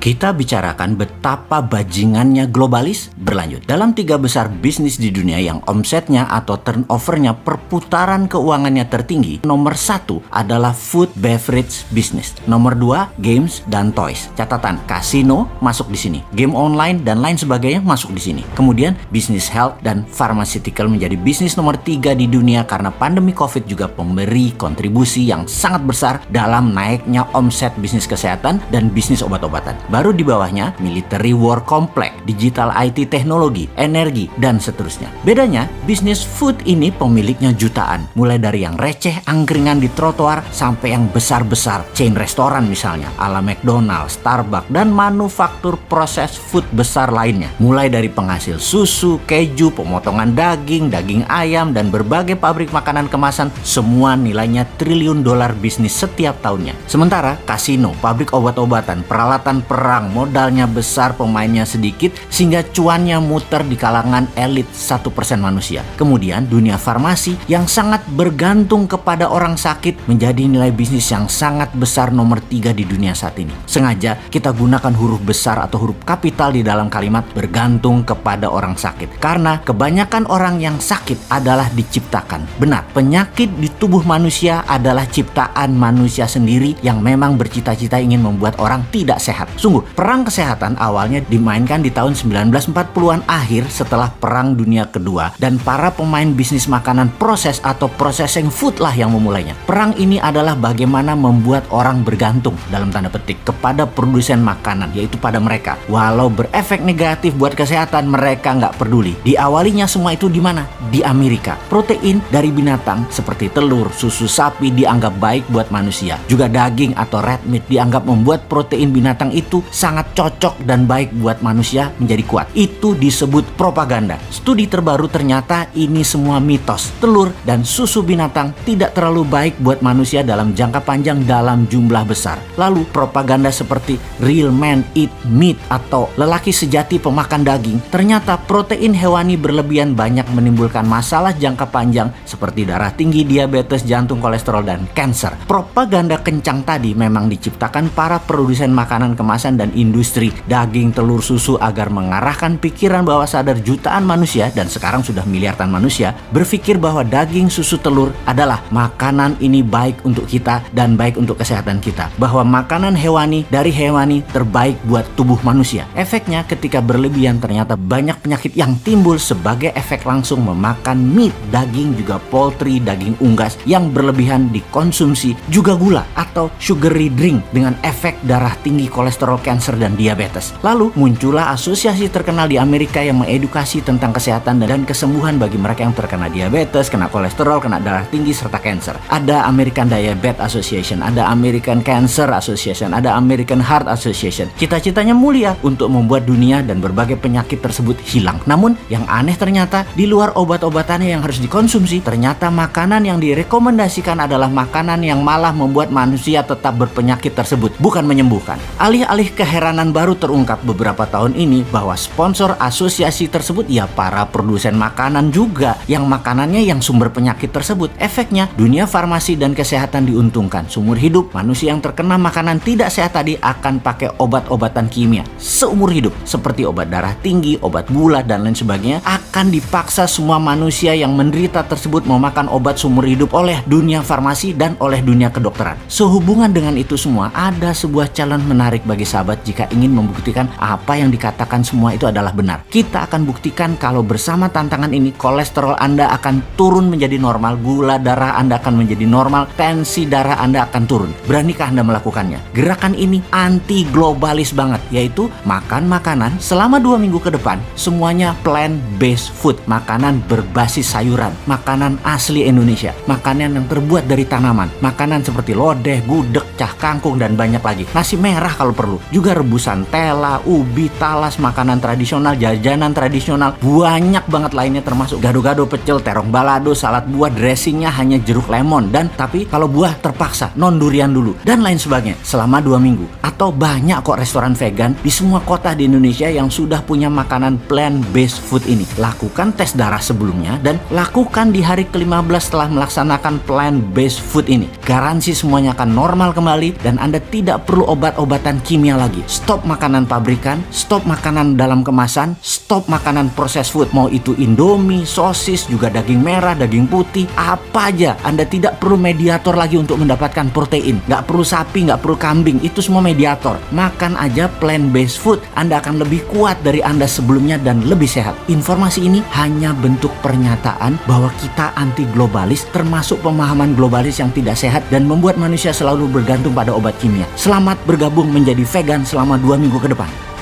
Kita bicarakan betapa bajingannya globalis berlanjut. Dalam 3 besar bisnis di dunia yang omsetnya atau turnovernya perputaran keuangannya tertinggi, nomor 1 adalah food beverage business. Nomor 2, games dan toys. Catatan, kasino masuk di sini. Game online dan lain sebagainya masuk di sini. Kemudian bisnis health dan pharmaceutical menjadi bisnis nomor 3 di dunia karena pandemi COVID juga memberi kontribusi yang sangat besar dalam naiknya omset bisnis kesehatan dan bisnis obat-obatan. Baru di bawahnya, military war complex, digital IT teknologi, energi, dan seterusnya. Bedanya, bisnis food ini pemiliknya jutaan. Mulai dari yang receh, angkringan di trotoar, sampai yang besar-besar, chain restoran misalnya, ala McDonald's, Starbucks, dan manufaktur proses food besar lainnya. Mulai dari penghasil susu, keju, pemotongan daging, daging ayam, dan berbagai pabrik makanan kemasan, semua nilainya triliun dolar bisnis setiap tahunnya. Sementara, kasino, pabrik obat-obatan, peralatan perang, modalnya besar, pemainnya sedikit, sehingga cuannya muter di kalangan elit 1% manusia. Kemudian dunia farmasi yang sangat bergantung kepada orang sakit menjadi nilai bisnis yang sangat besar nomor 3 di dunia saat ini. Sengaja kita gunakan huruf besar atau huruf kapital di dalam kalimat bergantung kepada orang sakit. Karena kebanyakan orang yang sakit adalah diciptakan. Benar, penyakit di tubuh manusia adalah ciptaan manusia sendiri yang memang bercita-cita ingin membuat orang tidak sehat. Sungguh, perang kesehatan awalnya dimainkan di tahun 1940-an akhir setelah Perang Dunia Kedua, dan para pemain bisnis makanan proses atau processing food lah yang memulainya. Perang ini adalah bagaimana membuat orang bergantung dalam tanda petik kepada produsen makanan, yaitu pada mereka. Walau berefek negatif buat kesehatan, mereka nggak peduli. Diawalinya semua itu di mana? Di Amerika. Protein dari binatang seperti telur, susu sapi dianggap baik buat manusia. Juga daging atau red meat dianggap membuat protein binatang itu sangat cocok dan baik buat manusia menjadi kuat. Itu disebut propaganda. Studi terbaru ternyata ini semua mitos. Telur dan susu binatang tidak terlalu baik buat manusia dalam jangka panjang dalam jumlah besar. Lalu propaganda seperti real men eat meat atau lelaki sejati pemakan daging, ternyata protein hewani berlebihan banyak menimbulkan masalah jangka panjang seperti darah tinggi, diabetes, jantung, kolesterol, dan kanker. Propaganda kencang tadi memang diciptakan para produsen makanan kemasan dan industri daging, telur, susu agar mengarahkan pikiran bawah sadar jutaan manusia, dan sekarang sudah miliaran manusia, berpikir bahwa daging, susu, telur adalah makanan ini baik untuk kita dan baik untuk kesehatan kita. Bahwa makanan hewani dari hewani terbaik buat tubuh manusia. Efeknya ketika berlebihan ternyata banyak penyakit yang timbul sebagai efek langsung memakan meat, daging, juga poultry, daging unggas yang berlebihan dikonsumsi, juga gula atau sugary drink dengan efek darah tinggi, kolesterol, kanker, dan diabetes. Lalu muncullah asosiasi terkenal di Amerika yang mengedukasi tentang kesehatan dan kesembuhan bagi mereka yang terkena diabetes, kena kolesterol, kena darah tinggi, serta kanker. Ada American Diabetes Association, ada American Cancer Association, ada American Heart Association. Cita-citanya mulia untuk membuat dunia dan berbagai penyakit tersebut hilang. Namun yang aneh ternyata di luar obat-obatannya yang harus dikonsumsi, ternyata makanan yang direkomendasikan adalah makanan yang malah membuat manusia tetap berpenyakit tersebut, bukan menyembuhkan. Alih-alih keheranan baru terungkap beberapa tahun ini bahwa sponsor asosiasi tersebut ya para produsen makanan juga yang makanannya yang sumber penyakit tersebut. Efeknya dunia farmasi dan kesehatan diuntungkan. Seumur hidup manusia yang terkena makanan tidak sehat tadi akan pakai obat-obatan kimia seumur hidup seperti obat darah tinggi, obat gula, dan lain sebagainya. Akan dipaksa semua manusia yang menderita tersebut memakan obat seumur hidup oleh dunia farmasi dan oleh dunia kedokteran. Sehubungan dengan itu semua, ada sebuah challenge menarik bagi sahabat jika ingin membuktikan apa yang dikatakan semua itu adalah benar. Kita akan buktikan kalau bersama tantangan ini kolesterol Anda akan turun menjadi normal, gula darah Anda akan menjadi normal, tensi darah Anda akan turun. Beranikah Anda melakukannya? Gerakan ini anti globalis banget, yaitu makan makanan selama 2 minggu ke depan semuanya plant-based food, makanan berbasis sayuran, makanan asli Indonesia, makanan yang terbuat dari tanaman, makanan seperti lodeh, gudeg, cah kangkung, dan banyak lagi. Nasi merah kalau perlu, juga rebusan tela, ubi, talas, makanan tradisional, jajanan tradisional, banyak banget lainnya termasuk gado-gado, pecel, terong balado, salad buah, dressingnya hanya jeruk lemon, dan tapi kalau buah terpaksa non durian dulu, dan lain sebagainya selama 2 minggu. atau banyak kok restoran vegan di semua kota di Indonesia yang sudah punya makanan plant-based food ini. Lakukan tes darah sebelumnya dan lakukan di hari ke-15 setelah melaksanakan plant-based food ini. Garansi semuanya akan normal kembali dan Anda tidak perlu obat-obatan kimia lagi. Stop makanan pabrikan, stop makanan dalam kemasan, stop makanan proses food. Mau itu Indomie, sosis, juga daging merah, daging putih, apa aja. Anda tidak perlu mediator lagi untuk mendapatkan protein. Nggak perlu sapi, nggak perlu kambing, itu semua mediator. Makan aja plant-based food, Anda akan lebih kuat dari Anda sebelumnya dan lebih sehat. Informasi ini hanya bentuk pernyataan bahwa kita anti globalis, termasuk pemahaman globalis yang tidak sehat dan membuat manusia selalu bergantung pada obat kimia. Selamat bergabung menjadi vegan selama 2 minggu ke depan.